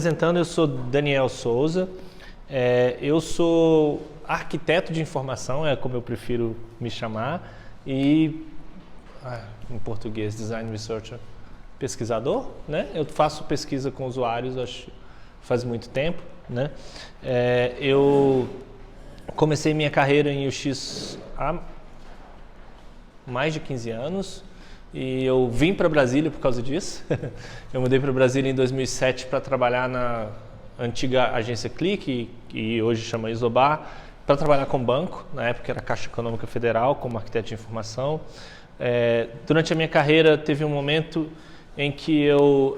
Apresentando, eu sou Daniel Souza, eu sou arquiteto de informação, é como eu prefiro me chamar, e em português, design researcher, pesquisador, né? Eu faço pesquisa com usuários, acho, faz muito tempo, né? Eu comecei minha carreira em UX há mais de 15 anos. E eu vim para Brasília por causa disso. Eu mudei para Brasília em 2007 para trabalhar na antiga agência Clique, que hoje chama Isobar, para trabalhar com banco. Na época era Caixa Econômica Federal, como arquiteto de informação. Durante a minha carreira teve um momento em que eu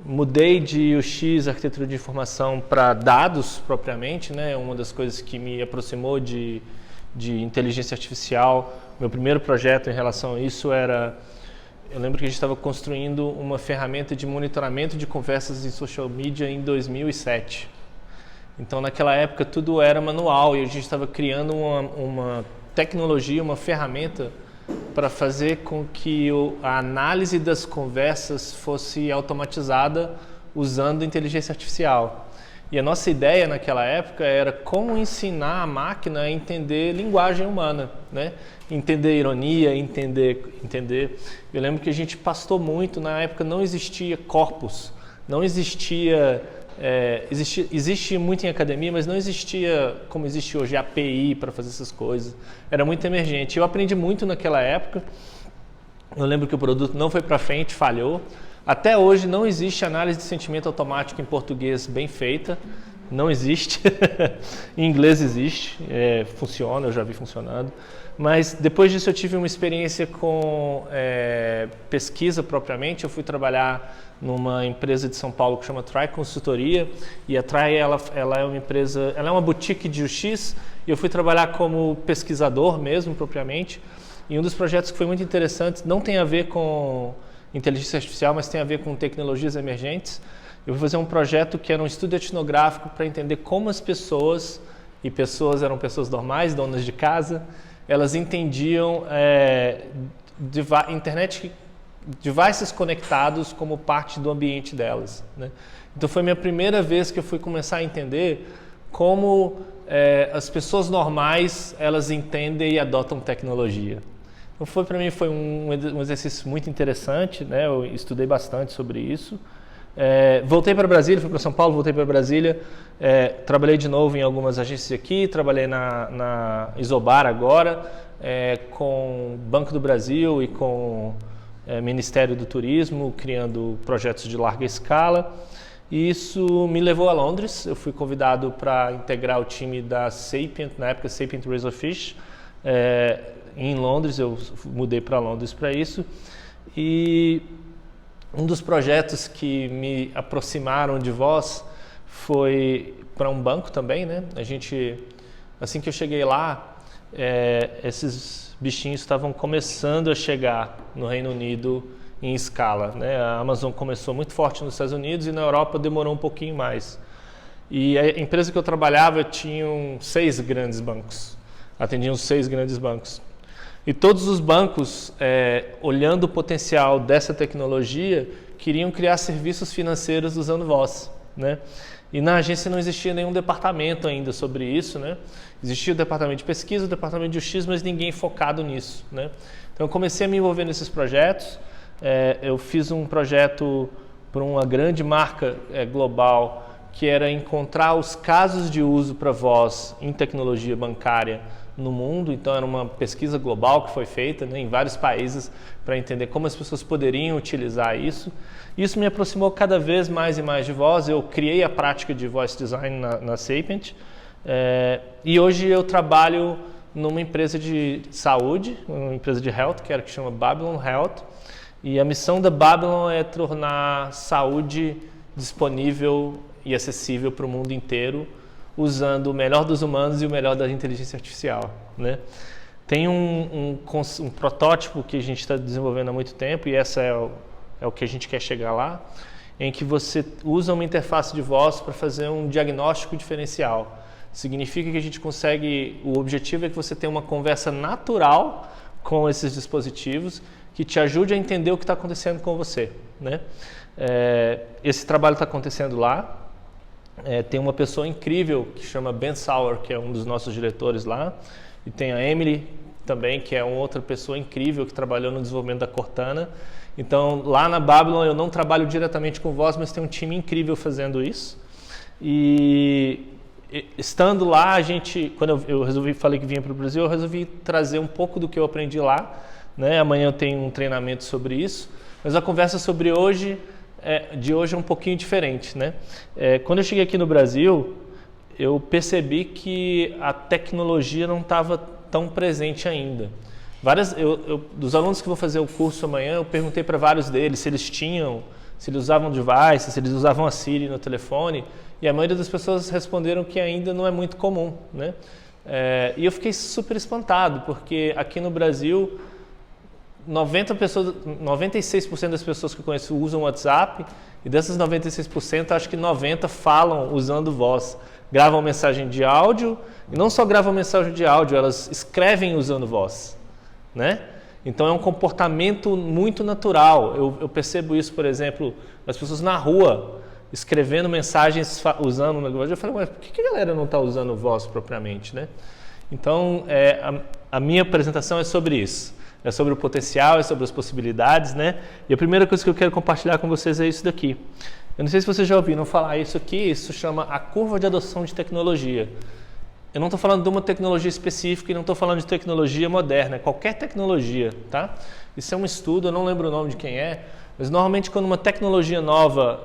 mudei de UX, arquitetura de informação, para dados propriamente, né? Uma das coisas que me aproximou de inteligência artificial. Meu primeiro projeto em relação a isso era, eu lembro que a gente estava construindo uma ferramenta de monitoramento de conversas em social media em 2007. Então naquela época tudo era manual e a gente estava criando uma tecnologia, uma ferramenta para fazer com que a análise das conversas fosse automatizada usando inteligência artificial. E a nossa ideia naquela época era como ensinar a máquina a entender linguagem humana, né? Entender ironia, entender. Eu lembro que a gente pastou muito, na época não existia corpus, não existia, existe muito em academia, mas não existia como existe hoje API para fazer essas coisas. Era muito emergente. Eu aprendi muito naquela época. Eu lembro que o produto não foi para frente, falhou. Até hoje não existe análise de sentimento automático em português bem feita, não existe. Em inglês existe, funciona, eu já vi funcionando. Mas depois disso eu tive uma experiência com pesquisa propriamente. Eu fui trabalhar numa empresa de São Paulo que chama Try Consultoria, e a Try ela é uma empresa, ela é uma boutique de UX, e eu fui trabalhar como pesquisador mesmo propriamente. E um dos projetos que foi muito interessante, não tem a ver com inteligência artificial, mas tem a ver com tecnologias emergentes. Eu vou fazer um projeto que era um estudo etnográfico para entender como as pessoas, e pessoas eram pessoas normais, donas de casa, elas entendiam internet, devices conectados como parte do ambiente delas, né? Então foi a minha primeira vez que eu fui começar a entender como as pessoas normais elas entendem e adotam tecnologia. Então para mim foi um exercício muito interessante, né? Eu estudei bastante sobre isso. Voltei para Brasília, fui para São Paulo, voltei para Brasília, trabalhei de novo em algumas agências aqui, trabalhei na Isobar agora, com o Banco do Brasil e com o Ministério do Turismo, criando projetos de larga escala. E isso me levou a Londres. Eu fui convidado para integrar o time da Sapient, na época Sapient Razorfish, em Londres. Eu mudei para Londres para isso, e um dos projetos que me aproximaram de Voz foi para um banco também, né? Assim que eu cheguei lá, esses bichinhos estavam começando a chegar no Reino Unido em escala, né? A Amazon começou muito forte nos Estados Unidos e na Europa demorou um pouquinho mais. E a empresa que eu trabalhava tinha 6 grandes bancos, atendiam 6 grandes bancos. E todos os bancos, olhando o potencial dessa tecnologia, queriam criar serviços financeiros usando Voz, né? E na agência não existia nenhum departamento ainda sobre isso, né? Existia o departamento de pesquisa, o departamento de UX, mas ninguém focado nisso, né? Então eu comecei a me envolver nesses projetos. Eu fiz um projeto para uma grande marca global, que era encontrar os casos de uso para Voz em tecnologia bancária no mundo. Então era uma pesquisa global que foi feita, né, em vários países para entender como as pessoas poderiam utilizar isso. Isso me aproximou cada vez mais e mais de Voz. Eu criei a prática de Voice Design na Sapient, e hoje eu trabalho numa empresa de saúde, uma empresa de healthcare que chama Babylon Health, e a missão da Babylon é tornar saúde disponível e acessível para o mundo inteiro, usando o melhor dos humanos e o melhor da inteligência artificial, né? Tem um protótipo que a gente está desenvolvendo há muito tempo, e essa é o que a gente quer chegar lá, em que você usa uma interface de voz para fazer um diagnóstico diferencial. Significa que a gente consegue, o objetivo é que você tenha uma conversa natural com esses dispositivos que te ajude a entender o que está acontecendo com você, né? Esse trabalho está acontecendo lá. Tem uma pessoa incrível que chama Ben Sauer, que é um dos nossos diretores lá, e tem a Emily também, que é uma outra pessoa incrível que trabalhou no desenvolvimento da Cortana. Então, lá na Babylon eu não trabalho diretamente com voz, mas tem um time incrível fazendo isso. E estando lá, quando eu falei que vinha para o Brasil, eu resolvi trazer um pouco do que eu aprendi lá, né? Amanhã eu tenho um treinamento sobre isso, mas a conversa sobre de hoje é um pouquinho diferente, né? Quando eu cheguei aqui no Brasil, eu percebi que a tecnologia não estava tão presente ainda. Dos alunos que vou fazer o curso amanhã, eu perguntei para vários deles se eles usavam device, se eles usavam a Siri no telefone, e a maioria das pessoas responderam que ainda não é muito comum, né? E eu fiquei super espantado, porque aqui no Brasil 96% das pessoas que eu conheço usam WhatsApp, e dessas 96%, acho que 90% falam usando voz. Gravam mensagem de áudio, e não só gravam mensagem de áudio, elas escrevem usando voz, né? Então é um comportamento muito natural. Eu percebo isso, por exemplo, as pessoas na rua escrevendo mensagens usando o negócio. Eu falei, mas por que a galera não está usando voz propriamente, né? Então a minha apresentação é sobre isso. É sobre o potencial, é sobre as possibilidades, né? E a primeira coisa que eu quero compartilhar com vocês é isso daqui. Eu não sei se vocês já ouviram falar isso aqui, isso chama a curva de adoção de tecnologia. Eu não estou falando de uma tecnologia específica e não estou falando de tecnologia moderna, é qualquer tecnologia, tá? Isso é um estudo, eu não lembro o nome de quem é, mas normalmente quando uma tecnologia nova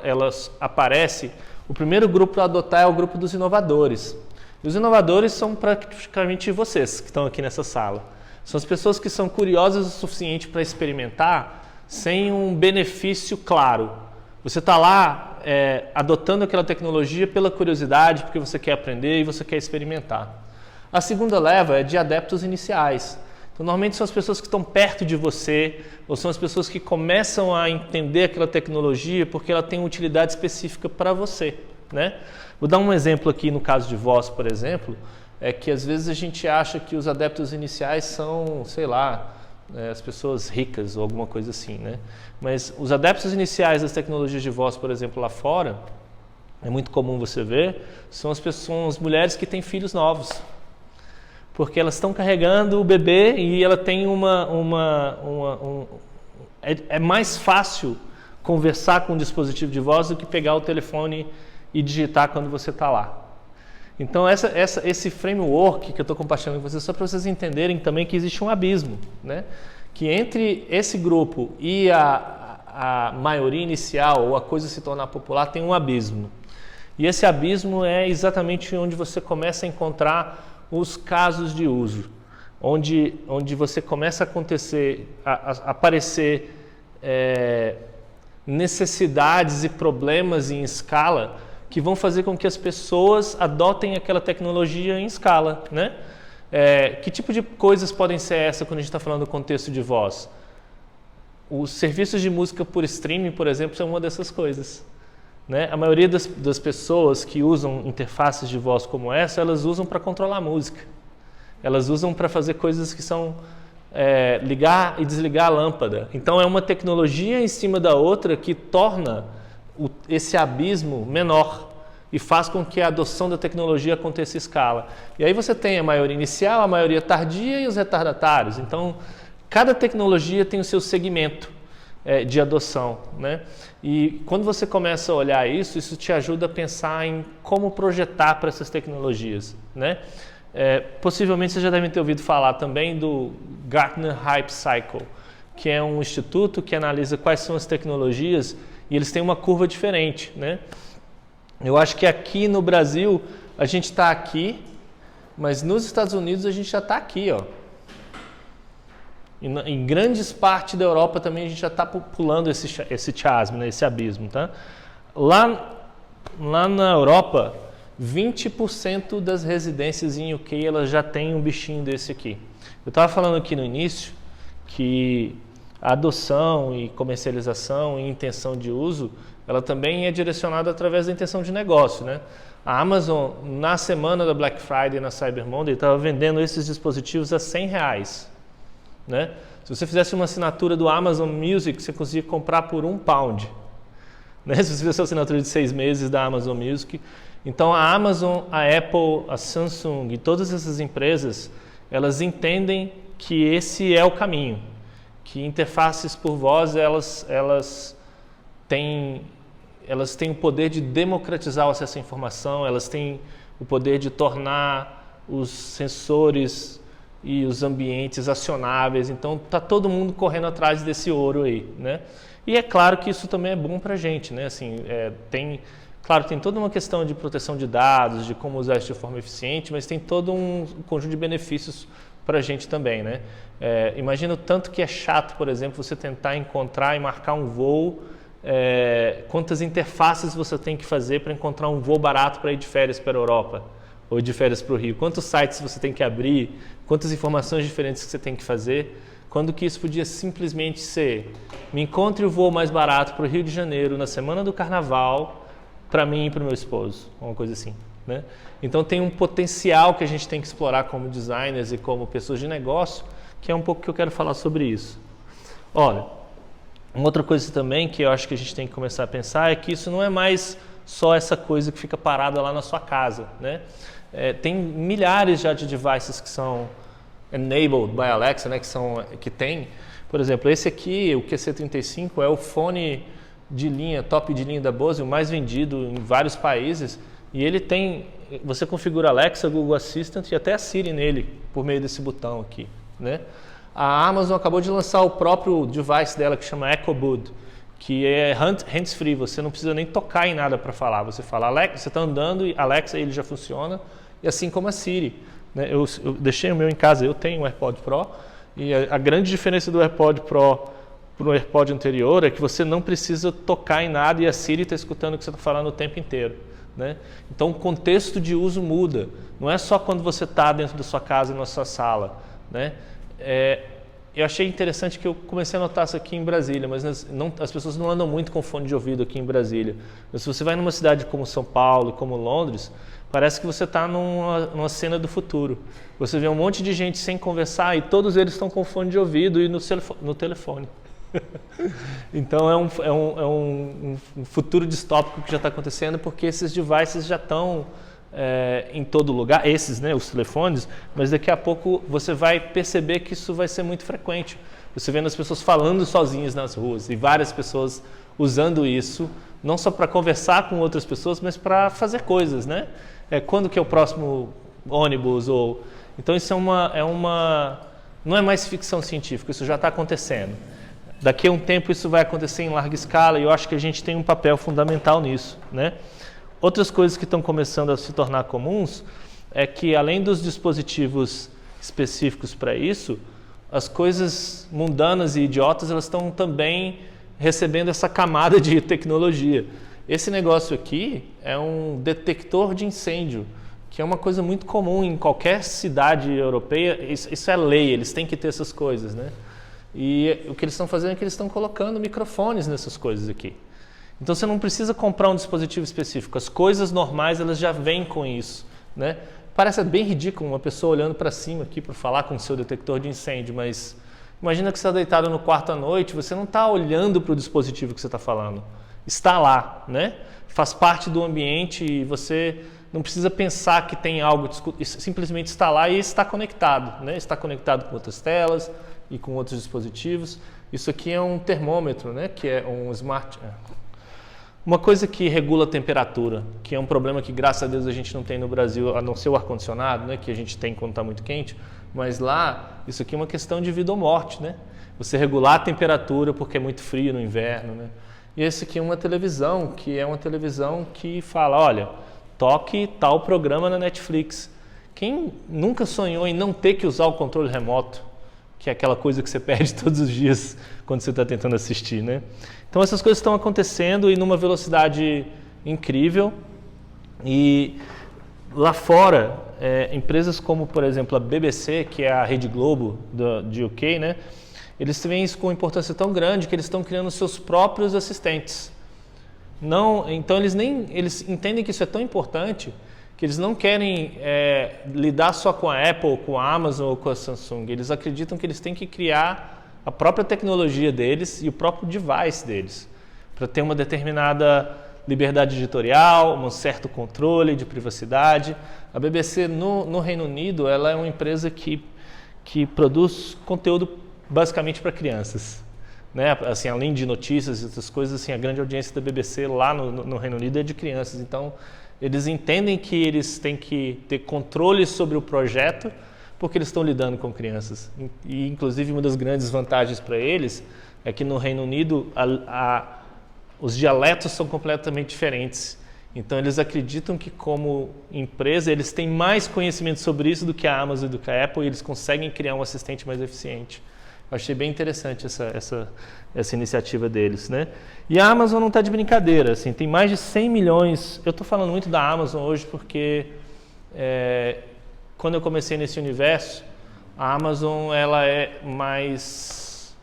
aparece, o primeiro grupo a adotar é o grupo dos inovadores. E os inovadores são praticamente vocês que estão aqui nessa sala. São as pessoas que são curiosas o suficiente para experimentar sem um benefício claro. Você está lá adotando aquela tecnologia pela curiosidade, porque você quer aprender e você quer experimentar. A segunda leva é de adeptos iniciais. Então, normalmente são as pessoas que estão perto de você, ou são as pessoas que começam a entender aquela tecnologia porque ela tem utilidade específica para você, né? Vou dar um exemplo aqui no caso de voz, por exemplo, é que às vezes a gente acha que os adeptos iniciais são, sei lá, as pessoas ricas ou alguma coisa assim, né? Mas os adeptos iniciais das tecnologias de voz, por exemplo, lá fora, é muito comum você ver, são as mulheres que têm filhos novos. Porque elas estão carregando o bebê e ela tem é mais fácil conversar com um dispositivo de voz do que pegar o telefone e digitar quando você está lá. Então, esse framework que eu estou compartilhando com vocês, só para vocês entenderem também que existe um abismo, né? Que entre esse grupo e a maioria inicial, ou a coisa se tornar popular, tem um abismo. E esse abismo é exatamente onde você começa a encontrar os casos de uso, onde você começa a aparecer necessidades e problemas em escala que vão fazer com que as pessoas adotem aquela tecnologia em escala, né? Que tipo de coisas podem ser essa quando a gente está falando do contexto de voz? Os serviços de música por streaming, por exemplo, são uma dessas coisas, né? A maioria das pessoas que usam interfaces de voz como essa, elas usam para controlar a música. Elas usam para fazer coisas que são ligar e desligar a lâmpada. Então é uma tecnologia em cima da outra que torna esse abismo menor e faz com que a adoção da tecnologia aconteça em escala. E aí você tem a maioria inicial, a maioria tardia e os retardatários. Então, cada tecnologia tem o seu segmento de adoção, né? E quando você começa a olhar isso te ajuda a pensar em como projetar para essas tecnologias, né? Possivelmente vocês já devem ter ouvido falar também do Gartner Hype Cycle, que é um instituto que analisa quais são as tecnologias e eles têm uma curva diferente, né? Eu acho que aqui no Brasil a gente está aqui, mas nos Estados Unidos a gente já está aqui, ó. Em grandes partes da Europa também a gente já está pulando esse chasm, né? Esse abismo, tá? Lá na Europa, 20% das residências em UK elas já têm um bichinho desse aqui. Eu estava falando aqui no início que a adoção e comercialização e intenção de uso, ela também é direcionada através da intenção de negócio, né? A Amazon, na semana da Black Friday e na Cyber Monday, estava vendendo esses dispositivos a R$100, né? Se você fizesse uma assinatura do Amazon Music, você conseguia comprar por £1. né? Se você fizer sua assinatura de 6 meses da Amazon Music. Então a Amazon, a Apple, a Samsung e todas essas empresas, elas entendem que esse é o caminho, que interfaces por voz elas têm o poder de democratizar o acesso à informação, elas têm o poder de tornar os sensores e os ambientes acionáveis. Então está todo mundo correndo atrás desse ouro aí, né? E é claro que isso também é bom para a gente, né? Assim, claro, tem toda uma questão de proteção de dados, de como usar isso de forma eficiente, mas tem todo um conjunto de benefícios para a gente também, né? Imagina o tanto que é chato, por exemplo, você tentar encontrar e marcar um voo, quantas interfaces você tem que fazer para encontrar um voo barato para ir de férias para a Europa ou de férias para o Rio, quantos sites você tem que abrir, quantas informações diferentes que você tem que fazer, quando que isso podia simplesmente ser: me encontre o voo mais barato para o Rio de Janeiro na semana do Carnaval, para mim e para o meu esposo, uma coisa assim, né? Então tem um potencial que a gente tem que explorar como designers e como pessoas de negócio, que é um pouco que eu quero falar sobre isso. Olha, uma outra coisa também que eu acho que a gente tem que começar a pensar é que isso não é mais só essa coisa que fica parada lá na sua casa, né? Tem milhares já de devices que são enabled by Alexa, né? Que tem, por exemplo, esse aqui, o QC35, é o fone de linha, top de linha da Bose, o mais vendido em vários países, e ele tem, você configura Alexa, Google Assistant e até a Siri nele, por meio desse botão aqui, né? A Amazon acabou de lançar o próprio device dela, que chama Echo Bud, que é hands-free, você não precisa nem tocar em nada para falar, você fala Alexa, você está andando e Alexa, ele já funciona, e assim como a Siri, né? Eu deixei o meu em casa, eu tenho um AirPod Pro, e a grande diferença do AirPod Pro para o AirPod anterior é que você não precisa tocar em nada e a Siri está escutando o que você está falando o tempo inteiro, né? Então o contexto de uso muda, não é só quando você está dentro da sua casa e na sua sala, né? Eu achei interessante que eu comecei a notar isso aqui em Brasília, mas as pessoas não andam muito com fone de ouvido aqui em Brasília. Mas se você vai numa cidade como São Paulo, como Londres, parece que você está numa cena do futuro. Você vê um monte de gente sem conversar e todos eles estão com fone de ouvido e no telefone. Então é um futuro distópico que já está acontecendo, porque esses devices já estão em todo lugar, esses, né, os telefones, mas daqui a pouco você vai perceber que isso vai ser muito frequente. Você vendo as pessoas falando sozinhas nas ruas e várias pessoas usando isso, não só para conversar com outras pessoas, mas para fazer coisas, né? Quando que é o próximo ônibus? Então isso não é mais ficção científica, isso já está acontecendo. Daqui a um tempo isso vai acontecer em larga escala e eu acho que a gente tem um papel fundamental nisso, né? Outras coisas que estão começando a se tornar comuns é que, além dos dispositivos específicos para isso, as coisas mundanas e idiotas, elas estão também recebendo essa camada de tecnologia. Esse negócio aqui é um detector de incêndio, que é uma coisa muito comum em qualquer cidade europeia. Isso é lei, eles têm que ter essas coisas, né? E o que eles estão fazendo é que eles estão colocando microfones nessas coisas aqui. Então você não precisa comprar um dispositivo específico, as coisas normais elas já vêm com isso, né? Parece bem ridículo uma pessoa olhando para cima aqui para falar com o seu detector de incêndio, mas imagina que você está deitado no quarto à noite, você não está olhando para o dispositivo que você está falando, está lá, né? Faz parte do ambiente e você não precisa pensar que tem algo, simplesmente está lá e está conectado, né? Está conectado com outras telas e com outros dispositivos. Isso aqui é um termômetro, né? Que é um smart... Uma coisa que regula a temperatura, que é um problema que, graças a Deus, a gente não tem no Brasil, a não ser o ar-condicionado, né, que a gente tem quando está muito quente, mas lá, isso aqui é uma questão de vida ou morte, né? Você regular a temperatura porque é muito frio no inverno, né? E esse aqui é uma televisão que fala, olha, toque tal programa na Netflix. Quem nunca sonhou em não ter que usar o controle remoto, que é aquela coisa que você perde todos os dias quando você está tentando assistir, né? Então essas coisas estão acontecendo e numa velocidade incrível. E lá fora, empresas como, por exemplo, a BBC, que é a Rede Globo de UK, né? Eles têm isso com importância tão grande que eles estão criando seus próprios assistentes. Então eles entendem que isso é tão importante que eles não querem lidar só com a Apple, com a Amazon ou com a Samsung. Eles acreditam que eles têm que criar a própria tecnologia deles e o próprio device deles, para ter uma determinada liberdade editorial, um certo controle de privacidade. A BBC no Reino Unido, ela é uma empresa que produz conteúdo basicamente para crianças, né? Assim, além de notícias e outras coisas, assim, a grande audiência da BBC lá no Reino Unido é de crianças. Então, eles entendem que eles têm que ter controle sobre o projeto porque eles estão lidando com crianças. E, inclusive, uma das grandes vantagens para eles é que no Reino Unido os dialetos são completamente diferentes. Então, eles acreditam que, como empresa, eles têm mais conhecimento sobre isso do que a Amazon e do que a Apple, e eles conseguem criar um assistente mais eficiente. Eu achei bem interessante essa iniciativa deles, né? E a Amazon não está de brincadeira, assim, tem mais de 100 milhões. Eu estou falando muito da Amazon hoje porque quando eu comecei nesse universo, a Amazon ela é mais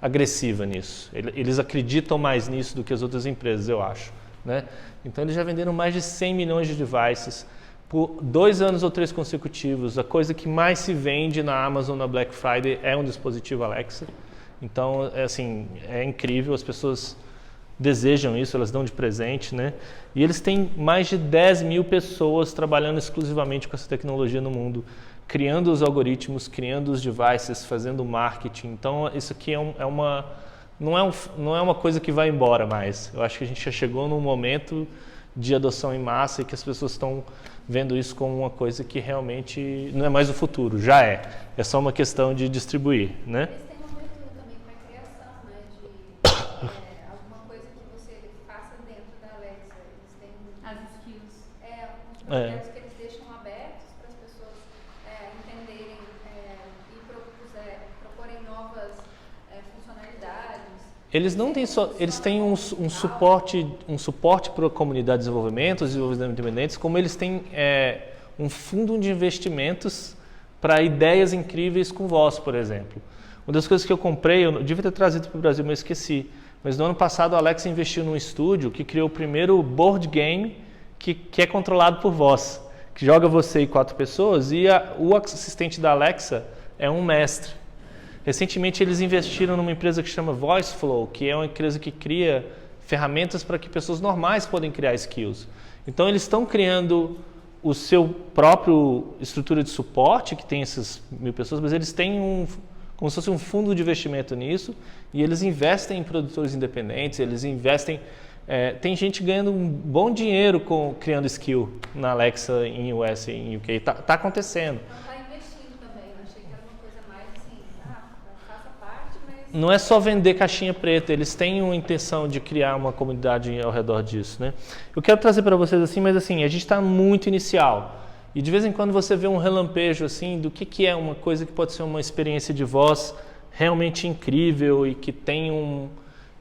agressiva nisso. Eles acreditam mais nisso do que as outras empresas, eu acho, né? Então eles já venderam mais de 100 milhões de devices por 2 anos ou 3 consecutivos. A coisa que mais se vende na Amazon na Black Friday é um dispositivo Alexa. Então, assim, é incrível, as pessoas desejam isso, elas dão de presente, né? E eles têm mais de 10 mil pessoas trabalhando exclusivamente com essa tecnologia no mundo, criando os algoritmos, criando os devices, fazendo marketing. Então, isso aqui não é uma coisa que vai embora mais. Eu acho que a gente já chegou num momento de adoção em massa e que as pessoas estão vendo isso como uma coisa que realmente não é mais o futuro, já é. É só uma questão de distribuir, né? Eles têm uma abertura também para a criação, né? De alguma coisa que você faça dentro da Alexa. Eles têm as skills. Alguns projetos que eles deixam abertos para as pessoas entenderem e proporem novas funcionalidades. Eles não têm só, eles têm um suporte para a comunidade de desenvolvimento, os desenvolvedores independentes, como eles têm um fundo de investimentos para ideias incríveis com voz, por exemplo. Uma das coisas que eu comprei, eu devia ter trazido para o Brasil, mas eu esqueci. Mas no ano passado a Alexa investiu num estúdio que criou o primeiro board game que é controlado por voz, que joga você e 4 pessoas e o assistente da Alexa é um mestre. Recentemente eles investiram numa empresa que chama VoiceFlow, que é uma empresa que cria ferramentas para que pessoas normais podem criar skills. Então eles estão criando o seu próprio estrutura de suporte, que tem essas 1000 pessoas, mas eles têm como se fosse um fundo de investimento nisso, e eles investem em produtores independentes, eles investem... tem gente ganhando um bom dinheiro criando skill na Alexa em US e em UK. Tá acontecendo. Não é só vender caixinha preta, eles têm uma intenção de criar uma comunidade ao redor disso, né? Eu quero trazer para vocês assim, mas assim, a gente está muito inicial. E de vez em quando você vê um relampejo assim do que é uma coisa que pode ser uma experiência de voz realmente incrível e que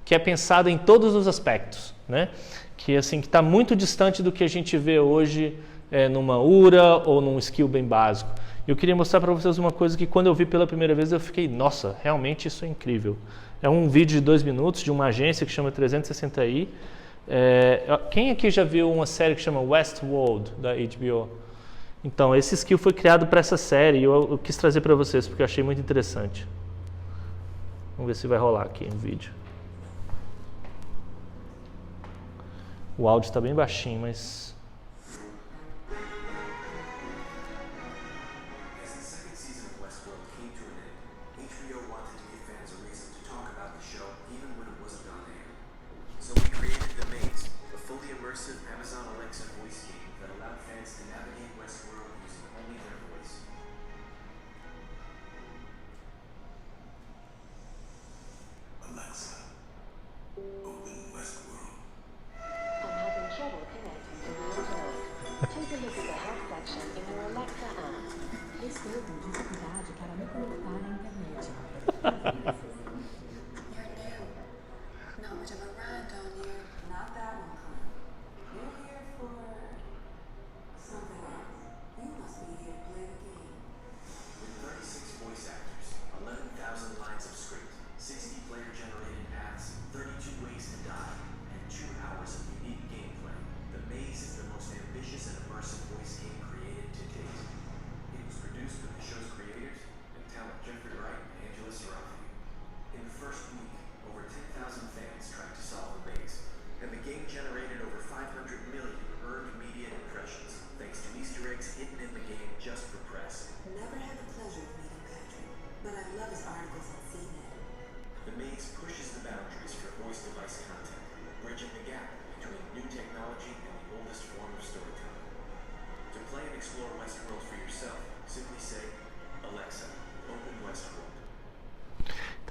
que é pensada em todos os aspectos, né? Que assim, que está muito distante do que a gente vê hoje numa URA ou num skill bem básico. Eu queria mostrar para vocês uma coisa que quando eu vi pela primeira vez eu fiquei, nossa, realmente isso é incrível. É um vídeo de 2 minutos de uma agência que chama 360i. Quem aqui já viu uma série que chama Westworld, da HBO? Então, esse skill foi criado para essa série e eu quis trazer para vocês porque eu achei muito interessante. Vamos ver se vai rolar aqui no vídeo. O áudio está bem baixinho, mas...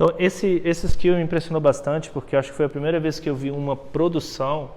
Então, esse skill me impressionou bastante, porque eu acho que foi a primeira vez que eu vi uma produção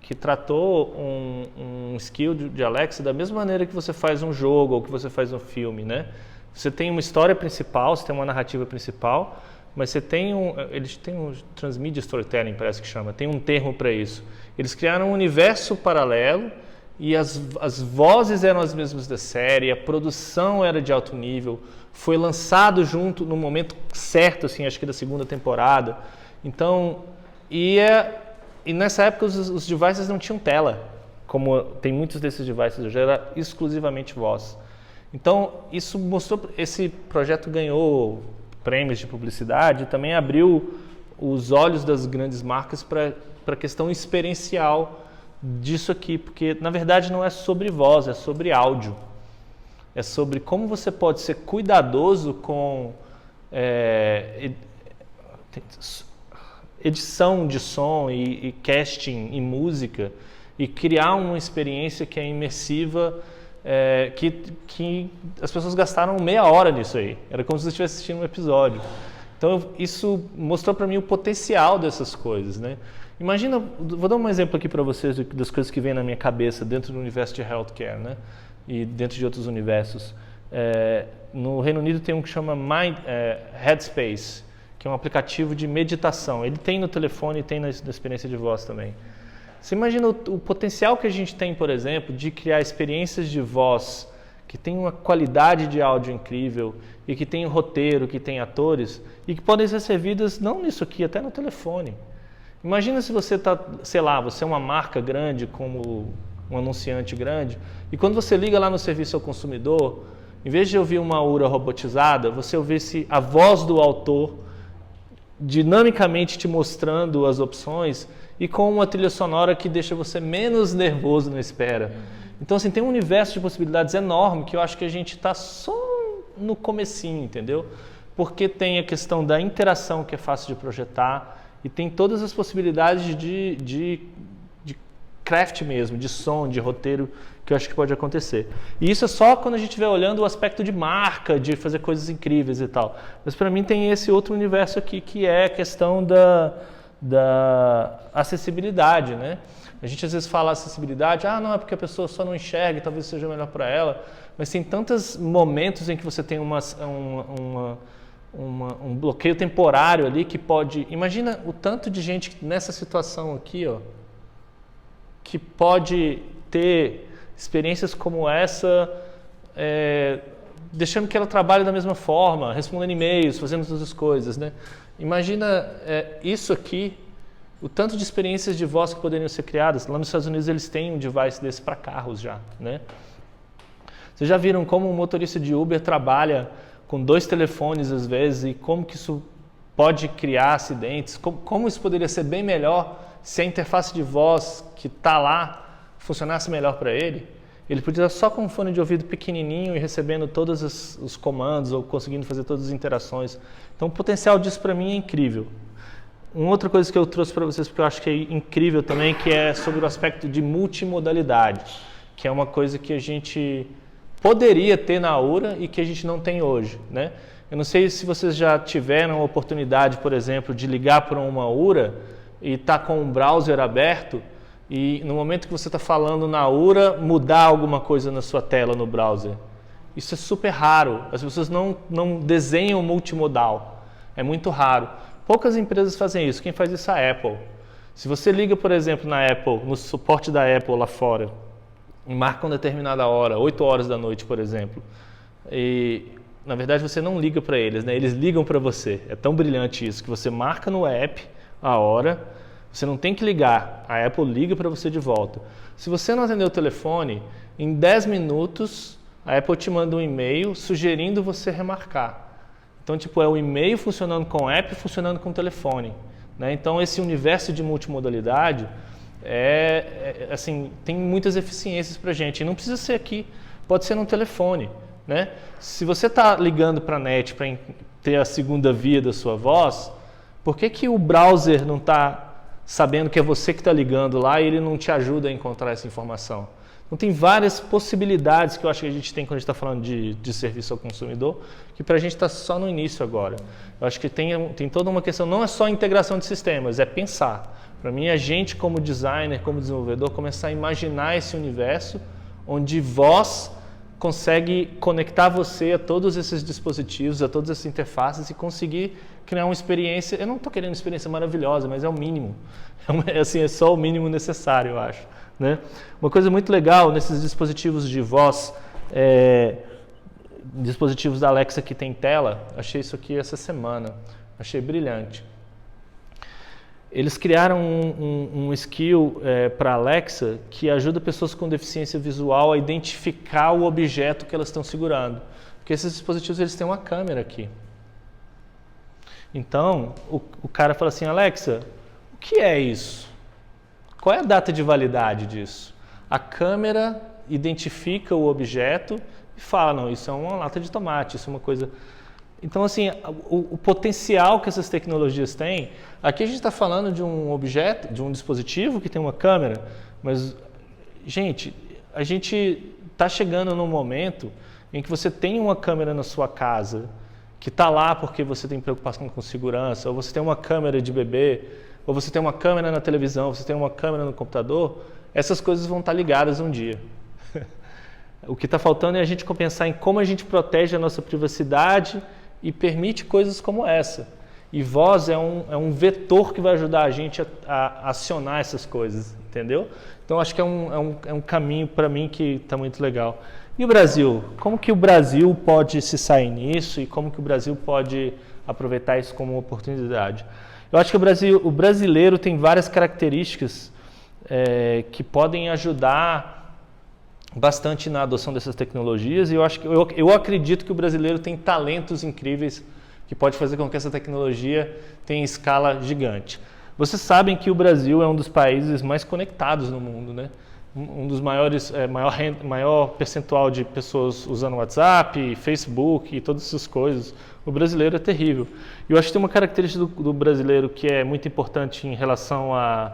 que tratou um skill de Alexa da mesma maneira que você faz um jogo ou que você faz um filme, né? Você tem uma história principal, você tem uma narrativa principal, mas você tem eles têm um transmedia storytelling, parece que chama, tem um termo para isso. Eles criaram um universo paralelo e as vozes eram as mesmas da série, a produção era de alto nível, foi lançado junto no momento certo, assim, acho que da segunda temporada. Então, e nessa época os devices não tinham tela, como tem muitos desses devices hoje, era exclusivamente voz. Então, isso mostrou, esse projeto ganhou prêmios de publicidade e também abriu os olhos das grandes marcas para a questão experiencial disso aqui, porque na verdade não é sobre voz, é sobre áudio. É sobre como você pode ser cuidadoso com edição de som e casting e música e criar uma experiência que é imersiva, que as pessoas gastaram meia hora nisso aí. Era como se você estivesse assistindo um episódio. Então isso mostrou para mim o potencial dessas coisas, né? Imagina, vou dar um exemplo aqui para vocês das coisas que vêm na minha cabeça dentro do universo de healthcare, né? E dentro de outros universos. No Reino Unido tem um que chama Headspace, que é um aplicativo de meditação. Ele tem no telefone e tem na experiência de voz também. Você imagina o potencial que a gente tem, por exemplo, de criar experiências de voz que tem uma qualidade de áudio incrível e que tem roteiro, que tem atores e que podem ser servidas não nisso aqui, até no telefone. Imagina se você está, sei lá, você é uma marca grande como um anunciante grande, e quando você liga lá no serviço ao consumidor, em vez de ouvir uma URA robotizada, você ouvisse a voz do autor dinamicamente te mostrando as opções e com uma trilha sonora que deixa você menos nervoso na espera. Então, assim, tem um universo de possibilidades enorme que eu acho que a gente está só no comecinho, entendeu? Porque tem a questão da interação que é fácil de projetar e tem todas as possibilidades de craft mesmo, de som, de roteiro, que eu acho que pode acontecer. E isso é só quando a gente estiver olhando o aspecto de marca, de fazer coisas incríveis e tal. Mas para mim tem esse outro universo aqui, que é a questão da acessibilidade, né? A gente às vezes fala acessibilidade, não, é porque a pessoa só não enxerga e talvez seja melhor para ela. Mas tem tantos momentos em que você tem um bloqueio temporário ali que pode... Imagina o tanto de gente nessa situação aqui, ó, que pode ter experiências como essa, deixando que ela trabalhe da mesma forma, respondendo e-mails, fazendo todas as coisas, né? Imagina isso aqui, o tanto de experiências de voz que poderiam ser criadas. Lá nos Estados Unidos eles têm um device desse para carros já, né? Vocês já viram como um motorista de Uber trabalha com 2 telefones às vezes e como que isso pode criar acidentes? Como isso poderia ser bem melhor se a interface de voz que está lá funcionasse melhor para ele? Ele podia estar só com um fone de ouvido pequenininho e recebendo todos os comandos ou conseguindo fazer todas as interações. Então o potencial disso para mim é incrível. Uma outra coisa que eu trouxe para vocês, porque eu acho que é incrível também, que é sobre o aspecto de multimodalidade, que é uma coisa que a gente poderia ter na URA e que a gente não tem hoje, né? Eu não sei se vocês já tiveram a oportunidade, por exemplo, de ligar para uma URA e tá com um browser aberto e no momento que você está falando na URA, mudar alguma coisa na sua tela no browser. Isso é super raro. As pessoas não desenham multimodal. É muito raro. Poucas empresas fazem isso. Quem faz isso é a Apple. Se você liga, por exemplo, na Apple, no suporte da Apple lá fora, e marca uma determinada hora, 8 horas da noite, por exemplo, e na verdade você não liga para eles, né? Eles ligam para você. É tão brilhante isso, que você marca no app a hora, você não tem que ligar, a Apple liga para você de volta. Se você não atender o telefone, em 10 minutos a Apple te manda um e-mail sugerindo você remarcar. Então, tipo, é o e-mail funcionando com o app funcionando com o telefone, né? Então, esse universo de multimodalidade assim, tem muitas eficiências para a gente. E não precisa ser aqui, pode ser no telefone, né? Se você está ligando para a net para ter a segunda via da sua voz, por que o browser não está sabendo que é você que está ligando lá e ele não te ajuda a encontrar essa informação? Então tem várias possibilidades que eu acho que a gente tem quando a gente está falando de serviço ao consumidor, que para a gente está só no início agora. Eu acho que tem toda uma questão, não é só integração de sistemas, é pensar. Para mim, a gente como designer, como desenvolvedor, começar a imaginar esse universo onde voz consegue conectar você a todos esses dispositivos, a todas essas interfaces e conseguir criar uma experiência. Eu não estou querendo uma experiência maravilhosa, mas é o mínimo. É só o mínimo necessário, eu acho. Né? Uma coisa muito legal nesses dispositivos de voz, dispositivos da Alexa que tem tela, achei isso aqui essa semana, achei brilhante. Eles criaram um skill para Alexa que ajuda pessoas com deficiência visual a identificar o objeto que elas estão segurando. Porque esses dispositivos eles têm uma câmera aqui. Então, o cara fala assim, Alexa, o que é isso? Qual é a data de validade disso? A câmera identifica o objeto e fala, não, isso é uma lata de tomate, isso é uma coisa... Então, assim, o potencial que essas tecnologias têm... Aqui a gente está falando de um objeto, de um dispositivo que tem uma câmera, mas, gente, a gente está chegando num momento em que você tem uma câmera na sua casa que está lá porque você tem preocupação com segurança, ou você tem uma câmera de bebê, ou você tem uma câmera na televisão, ou você tem uma câmera no computador, essas coisas vão estar ligadas um dia. O que está faltando é a gente pensar em como a gente protege a nossa privacidade e permite coisas como essa. E voz é um vetor que vai ajudar a gente a acionar essas coisas, entendeu? Então, acho que é um caminho para mim que está muito legal. E o Brasil? Como que o Brasil pode se sair nisso e como que o Brasil pode aproveitar isso como uma oportunidade? Eu acho que o brasileiro tem várias características que podem ajudar bastante na adoção dessas tecnologias e eu acredito que o brasileiro tem talentos incríveis que pode fazer com que essa tecnologia tenha escala gigante. Vocês sabem que o Brasil é um dos países mais conectados no mundo, né? Um dos maior percentual de pessoas usando WhatsApp, Facebook e todas essas coisas. O brasileiro é terrível. E eu acho que tem uma característica do brasileiro que é muito importante em relação a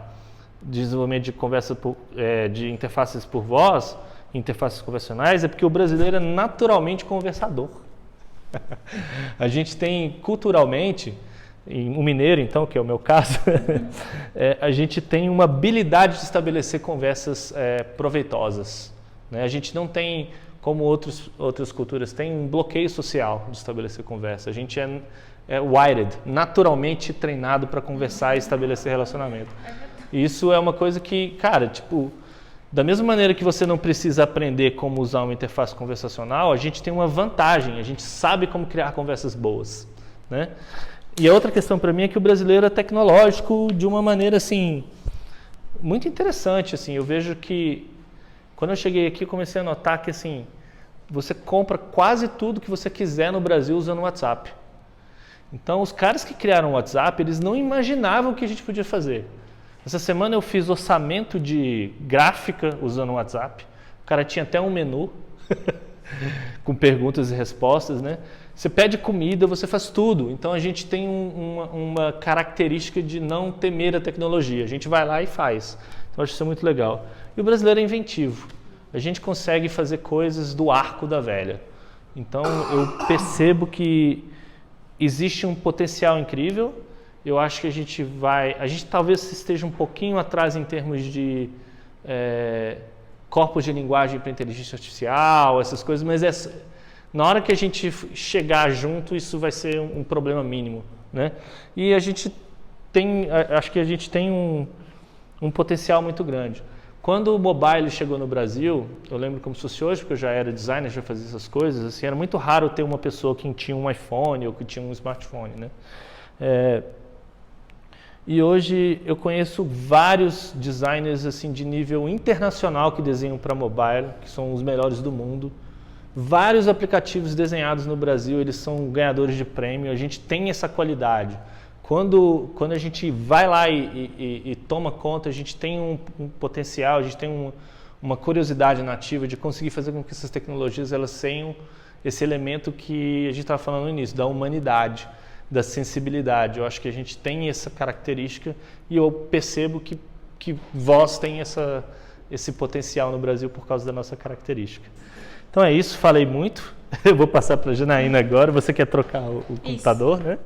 desenvolvimento de de interfaces por voz, interfaces convencionais, é porque o brasileiro é naturalmente conversador. A gente tem culturalmente, um mineiro então, que é o meu caso, a gente tem uma habilidade de estabelecer conversas proveitosas. Né? A gente não tem, como outras culturas têm, um bloqueio social de estabelecer conversa. A gente é wired, naturalmente treinado para conversar e estabelecer relacionamento. E isso é uma coisa que, cara, tipo... Da mesma maneira que você não precisa aprender como usar uma interface conversacional, a gente tem uma vantagem, a gente sabe como criar conversas boas. Né? E a outra questão para mim é que o brasileiro é tecnológico de uma maneira assim, muito interessante. Assim. Eu vejo que, quando eu cheguei aqui, eu comecei a notar que assim, você compra quase tudo que você quiser no Brasil usando o WhatsApp. Então, os caras que criaram o WhatsApp, eles não imaginavam o que a gente podia fazer. Essa semana eu fiz orçamento de gráfica usando o WhatsApp. O cara tinha até um menu com perguntas e respostas, né? Você pede comida, você faz tudo. Então a gente tem uma característica de não temer a tecnologia. A gente vai lá e faz. Então eu acho isso muito legal. E o brasileiro é inventivo. A gente consegue fazer coisas do arco da velha. Então eu percebo que existe um potencial incrível. Eu acho que a gente talvez esteja um pouquinho atrás em termos de corpos de linguagem para inteligência artificial, essas coisas, mas na hora que a gente chegar junto, isso vai ser um problema mínimo, né? E acho que a gente tem um potencial muito grande. Quando o mobile chegou no Brasil, eu lembro como se fosse hoje, porque eu já era designer, já fazia essas coisas, assim, era muito raro ter uma pessoa que tinha um iPhone ou que tinha um smartphone, né? E hoje eu conheço vários designers assim, de nível internacional que desenham para mobile, que são os melhores do mundo. Vários aplicativos desenhados no Brasil, eles são ganhadores de prêmio. A gente tem essa qualidade. Quando a gente vai lá e toma conta, a gente tem um potencial, a gente tem uma curiosidade nativa de conseguir fazer com que essas tecnologias elas tenham esse elemento que a gente estava falando no início, da humanidade, da sensibilidade. Eu acho que a gente tem essa característica e eu percebo que voz tem esse potencial no Brasil por causa da nossa característica. Então é isso, falei muito. Eu vou passar para a Janaína agora. Você quer trocar o computador, né?